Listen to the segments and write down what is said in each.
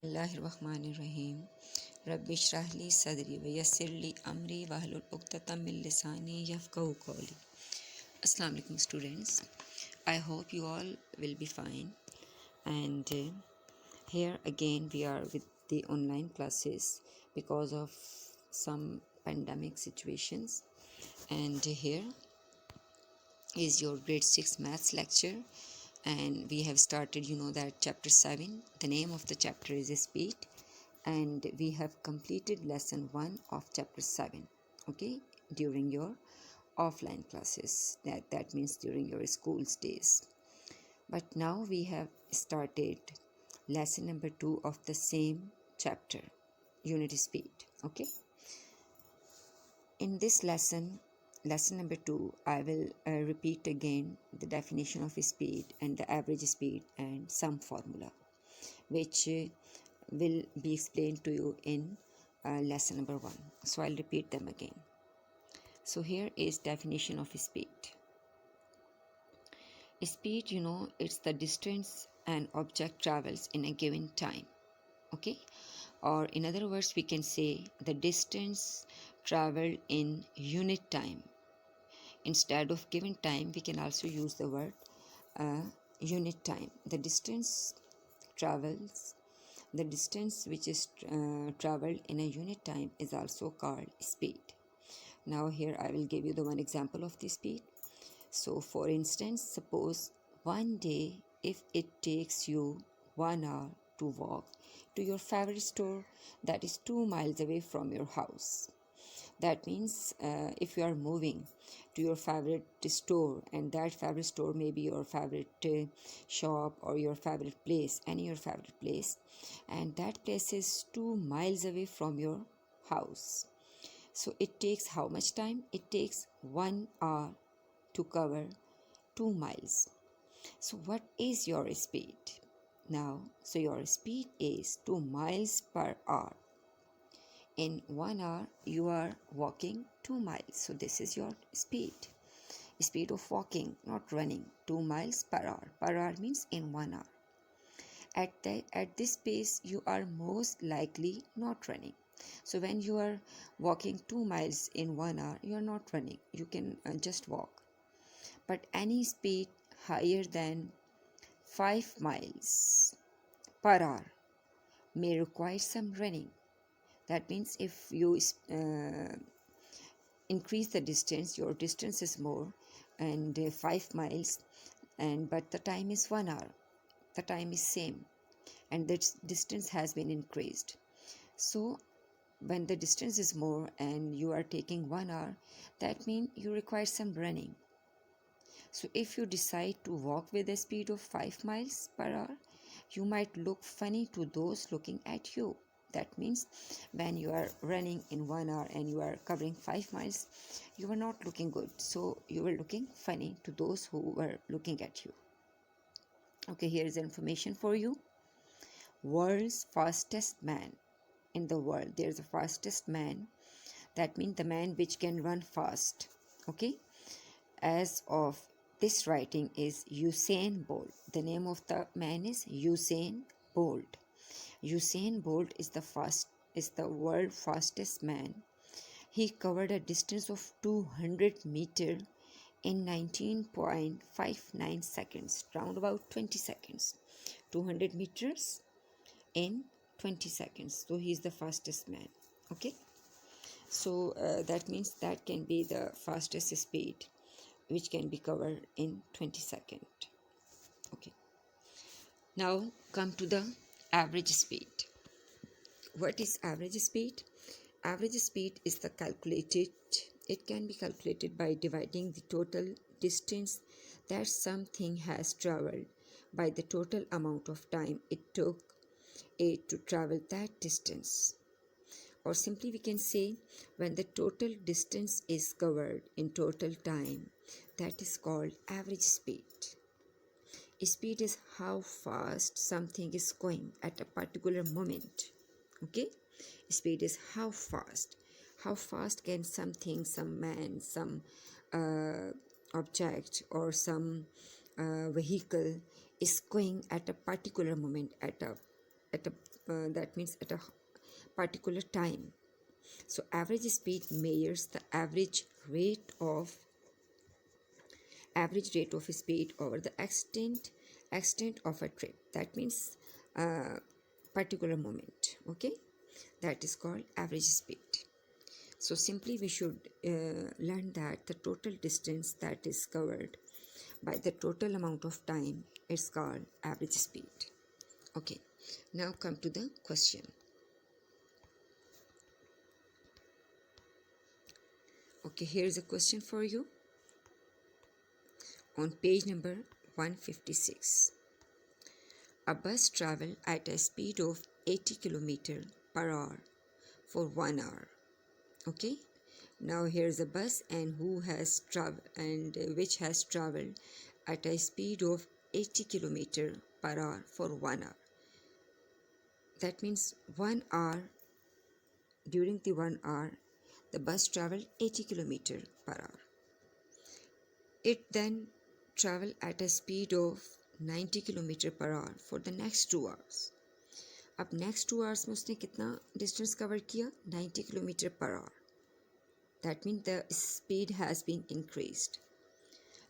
बिस्मिल्लाहिर्रहमानिर्रहीम रब्बि इश्रह ली सदरी व यस्सिर ली अमरी वहलुल उक़दतम मिन लिसानी यफ़क़हू क़ौली. Assalamu alaikum students. I hope you all will be fine, and here again we are with the online classes because of some pandemic situations, and here is your grade 6 maths lecture, and we have started that chapter 7. The name of the chapter is speed, and we have completed lesson 1 of chapter 7, okay, during your offline classes. That means during your school's days. But now we have started lesson number 2 of the same chapter, unit speed. Okay, in this lesson number 2, I will repeat again the definition of speed and the average speed and some formula, which will be explained to you in lesson number 1. So I'll repeat them again. So here is definition of speed. Speed, it's the distance an object travels in a given time. Okay, or in other words, we can say the distance traveled in unit time. Instead of given time, we can also use the word unit time. The distance which is traveled in a unit time is also called speed. Now here I will give you the one example of the speed. So for instance, suppose one day, if it takes you 1 hour to walk to your favorite store that is 2 miles away from your house. That means if you are moving to your favorite store, and that favorite store may be your favorite shop or your favorite place, your favorite place, and that place is 2 miles away from your house. So it takes how much time? It takes 1 hour to cover 2 miles. So what is your speed now? So your speed is 2 miles per hour. In 1 hour you are walking 2 miles. So this is your speed of walking, not running. 2 miles per hour. Per hour means in 1 hour. At this pace you are most likely not running. So when you are walking 2 miles in 1 hour, you are not running. You can just walk. But any speed higher than 5 miles per hour may require some running. That means if you increase the distance, your distance is more, and 5 miles, but the time is 1 hour. The time is same, and the distance has been increased. So when the distance is more and you are taking 1 hour, that means you require some running. So if you decide to walk with a speed of 5 miles per hour, you might look funny to those looking at you. That means when you are running in 1 hour and you are covering 5 miles, you are not looking good. So you are looking funny to those who were looking at you. Okay, here is information for you. World's fastest man. In the world, there is a fastest man. That means the man which can run fast. Okay, as of this writing is Usain Bolt. The name of the man is Usain Bolt. Usain Bolt is the world fastest man. He covered a distance of 200 meters in 19.59 seconds, round about 20 seconds. 200 meters in 20 seconds. So he is the fastest man. Okay, so that means that can be the fastest speed which can be covered in 20 seconds. Okay, now come to the average speed. What is average speed? Average speed is it can be calculated by dividing the total distance that something has traveled by the total amount of time it took it to travel that distance. Or simply we can say, when the total distance is covered in total time, that is called average speed. Speed is how fast something is going at a particular moment. Okay, speed is how fast can something, some man, some object, or some vehicle is going at a particular moment, at a that means at a particular time. So average speed measures the average rate of speed over the extent of a trip. That means particular moment. Okay, that is called average speed. So simply we should learn that the total distance that is covered by the total amount of time is called average speed. Okay, now come to the question. Okay, here is a question for you on page number 156. A bus travels at a speed of 80 km per hour for 1 hour. Okay, now here is a bus and which has traveled at a speed of 80 km per hour for 1 hour. That means 1 hour, during the 1 hour the bus traveled 80 km per hour. It then traveled at a speed of 90 km per hour for the next 2 hours. अब next 2 hours में उसने कितना distance cover किया? 90 km per hour. That means the speed has been increased.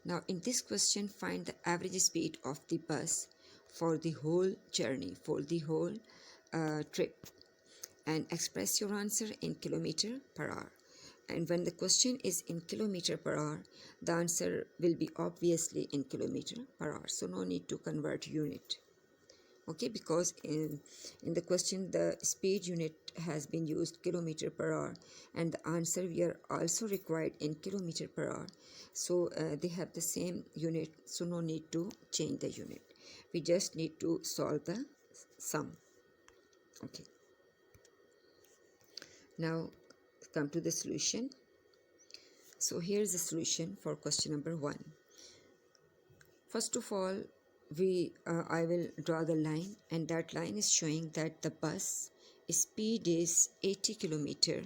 Now in this question, find the average speed of the bus for the whole journey, for the whole trip, and express your answer in kilometer per hour. And when the question is in kilometer per hour, the answer will be obviously in kilometer per hour. So no need to convert unit. Okay, because in the question the speed unit has been used kilometer per hour, and the answer we are also required in kilometer per hour. So they have the same unit, so no need to change the unit. We just need to solve the sum. Okay, now come to the solution. So here is the solution for question number 1. First of all, I will draw the line, and that line is showing that the bus speed is 80 kilometer.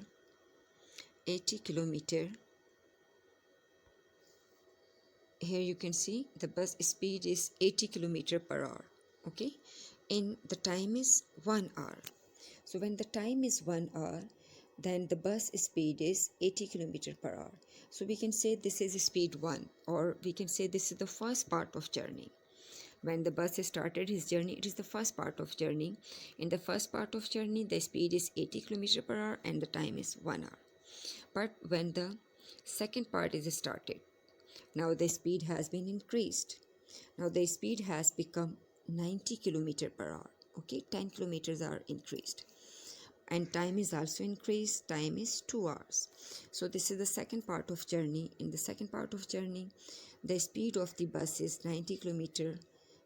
Here you can see the bus speed is 80 kilometer per hour. Okay, and the time is 1 hour. So when the time is 1 hour, then the bus speed is 80 kilometer per hour. So we can say this is speed 1, or we can say this is the first part of journey. When the bus started his journey, it is the first part of journey. In the first part of journey, the speed is 80 km per hour and the time is 1 hour. But when the second part is started, now the speed has been increased. Now the speed has become 90 km per hour. Okay, 10 kilometers are increased. And time is also increased. Time is 2 hours. So this is the second part of journey. In the second part of journey, the speed of the bus is 90 km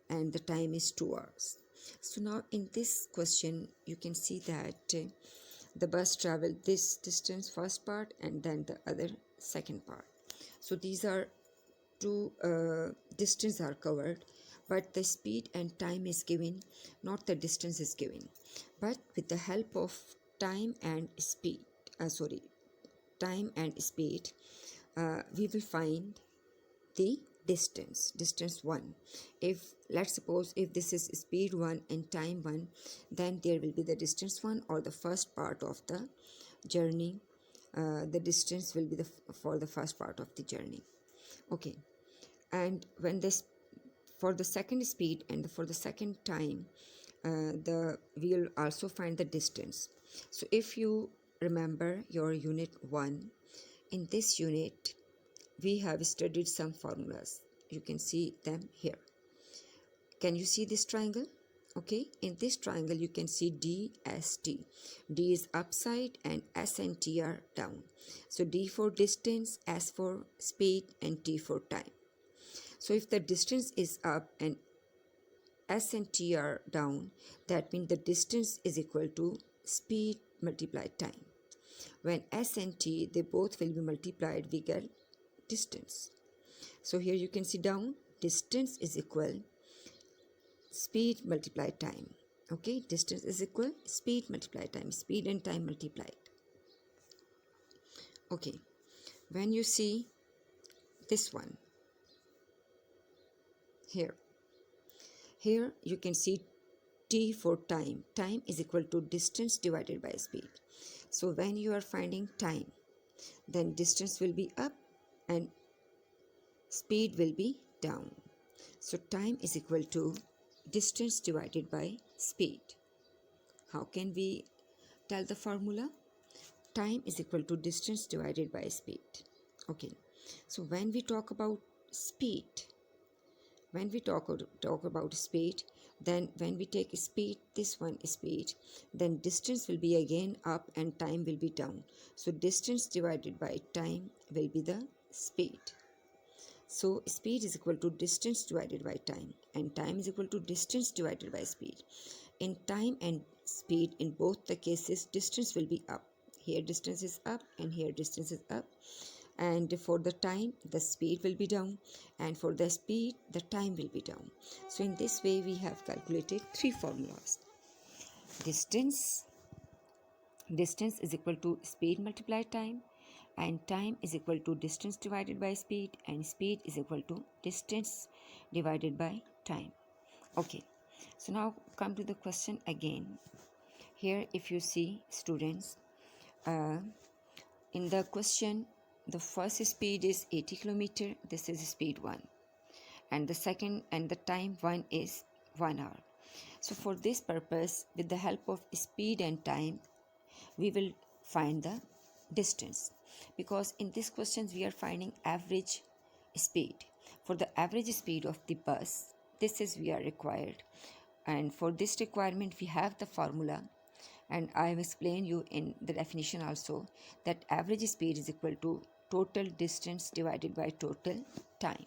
and the time is 2 hours. So now in this question, you can see that the bus traveled this distance, first part, and then the other second part. So these are two distance are covered, but the speed and time is given, not the distance is given. But with the help of time and speed, we will find the distance 1. If let's suppose if this is speed 1 and time 1, then there will be the distance 1, or the first part of the journey. The distance will be for the first part of the journey. Okay, and when this for the second speed and for the second time, we will also find the distance. So if you remember your unit 1, in this unit we have studied some formulas. You can see them here. Can you see this triangle? Okay, in this triangle you can see D, S, T. D is upside and S and T are down. So D for distance, S for speed, and T for time. So if the distance is up and S and T are down, that means the distance is equal to speed multiplied time. When S and T, they both will be multiplied, we get distance. So here you can see down, distance is equal speed multiplied time. Okay, distance is equal speed multiplied time, speed and time multiplied. Okay, when you see this one, here you can see T for time. Time is equal to distance divided by speed. So when you are finding time, then distance will be up and speed will be down. So time is equal to distance divided by speed. How can we tell the formula? Time is equal to distance divided by speed. Okay, so when we talk about speed, when we talk about speed, then when we take speed, this one is speed, then distance will be again up and time will be down. So distance divided by time will be the speed. So speed is equal to distance divided by time, and time is equal to distance divided by speed. In time and speed, in both the cases, distance will be up. Here distance is up and here distance is up. And for the time, the speed will be down, and for the speed, the time will be down. So in this way, we have calculated three formulas. Distance is equal to speed multiplied time, and time is equal to distance divided by speed, and speed is equal to distance divided by time. Okay, so now come to the question again. Here if you see, students, in the question, the first speed is 80 kilometer, this is speed 1, and the second and the time 1 is 1 hour. So for this purpose, with the help of speed and time, we will find the distance, because in this question we are finding average speed. For the average speed of the bus, this is we are required, and for this requirement we have the formula, and I have explained you in the definition also that average speed is equal to total distance divided by total time.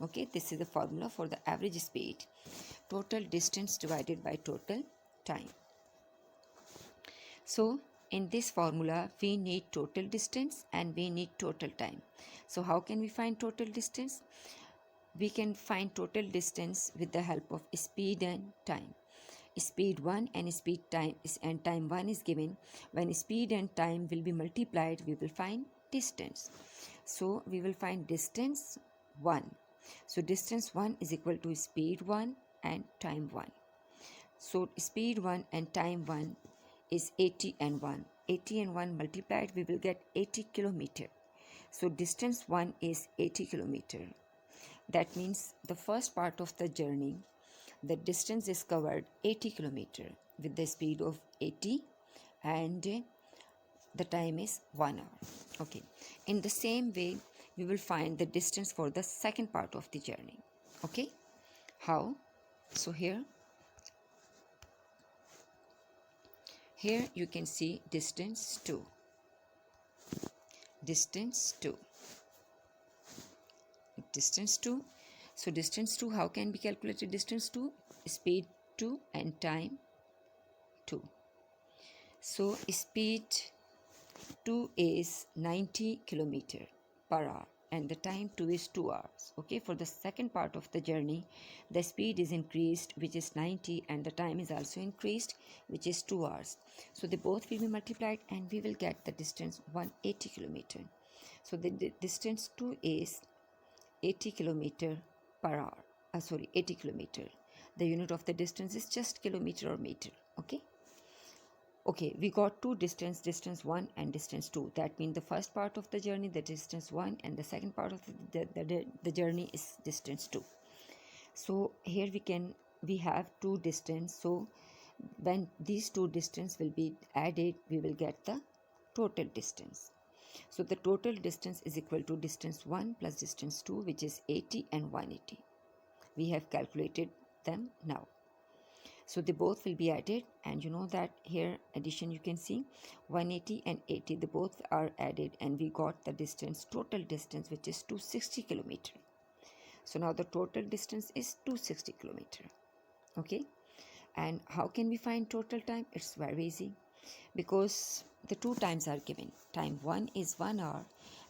Okay, this is the formula for the average speed, total distance divided by total time. So in this formula, we need total distance and we need total time. So how can we find total distance? We can find total distance with the help of speed and time. Speed 1 and speed time and time 1 is given. When speed and time will be multiplied, we will find distance. So we will find distance 1. So distance 1 is equal to speed 1 and time 1. So speed 1 and time 1 is 80 and 1. 80 and 1 multiplied, we will get 80 kilometer. So distance 1 is 80 kilometer. That means the first part of the journey, the distance is covered 80 kilometer with the speed of 80 and the time is 1 hour. Okay. In the same way, we will find the distance for the second part of the journey. Okay. How? So here you can see distance 2. Distance 2. Distance 2. So distance 2, how can be calculated distance 2? Speed 2 and time 2. So speed 2 is 90 kilometer per hour and the time 2 is 2 hours. Okay, for the second part of the journey, the speed is increased, which is 90, and the time is also increased, which is 2 hours. So they both will be multiplied and we will get the distance 180 kilometer. So the distance 2 is 80 kilometer per hour. 80 kilometer. The unit of the distance is just kilometer or meter. Okay, we got two distance 1 and distance 2. That means the first part of the journey, the distance 1, and the second part of the journey is distance 2. So here we have two distance. So when these two distance will be added, we will get the total distance. So the total distance is equal to distance 1 plus distance 2, which is 80 and 180. We have calculated them now. So they both will be added, and you know that here addition you can see 180 and 80, they both are added, and we got the distance, total distance, which is 260 kilometer. So now the total distance is 260 kilometer. Okay, and how can we find total time? It's very easy, because the two times are given. Time 1 is 1 hour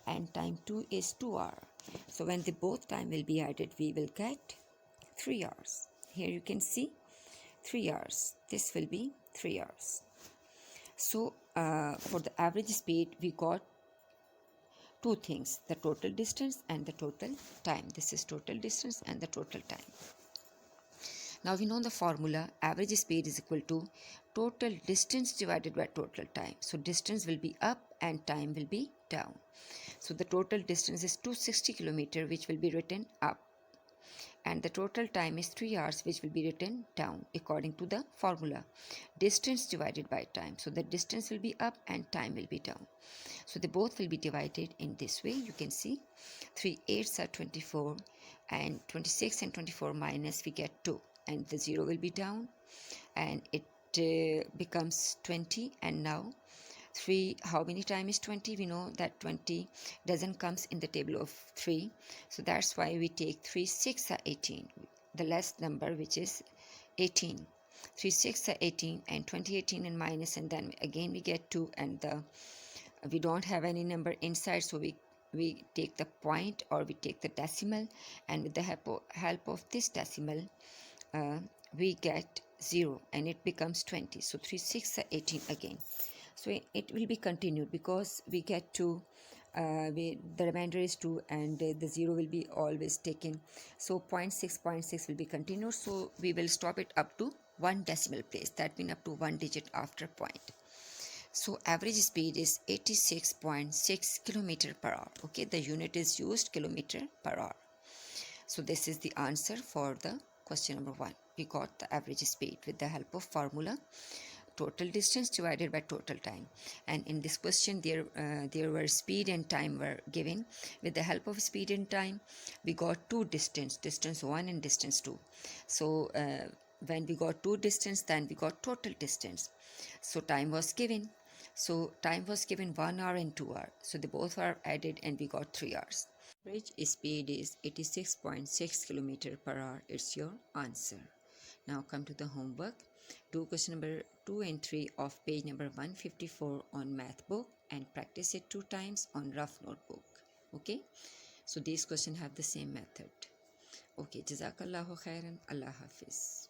and time 2 is 2 hours. So when the both time will be added, we will get 3 hours. Here you can see 3 hours. This will be 3 hours. So for the average speed, we got two things, the total distance and the total time. This is total distance and the total time. Now we know the formula, average speed is equal to total distance divided by total time. So distance will be up and time will be down. So the total distance is 260 kilometer, which will be written up, and the total time is 3 hours, which will be written down according to the formula, distance divided by time. So the distance will be up and time will be down. So they both will be divided in this way. You can see 3 8s are 24, and 26 and 24 minus we get 2, and the 0 will be down, and it becomes 20. And now 3, how many times is 20? We know that 20 doesn't comes in the table of 3, so that's why we take 3 6 are 18, the last number, which is 18. 3 6 are 18, and 20 18 and minus, and then again we get 2, and we don't have any number inside, so we take the point, or we take the decimal, and with the help of this decimal uh, we get 0, and it becomes 20. So 3 6 are 18 again. So it will be continued, because we get to the remainder is 2, and the 0 will be always taken. So 0.6 will be continued, so we will stop it up to 1 decimal place, that means up to 1 digit after point. So average speed is 86.6 kilometer per hour. Okay, the unit is used kilometer per hour. So this is the answer for the question number 1. We got the average speed with the help of formula, total distance divided by total time. And in this question there were speed and time were given. With the help of speed and time, we got two distance 1 and distance 2. So when we got two distance, then we got total distance. So time was given, 1 hour and 2 hour, so they both are added, and we got 3 hours. Average speed is 86.6 kilometer per hour. It's your answer. Now come to the homework. Do question number 2 and 3 of page number 154 on math book, and practice it 2 times on rough notebook. Okay, so these questions have the same method. Okay, jazakallahu khairan. Allah hafiz.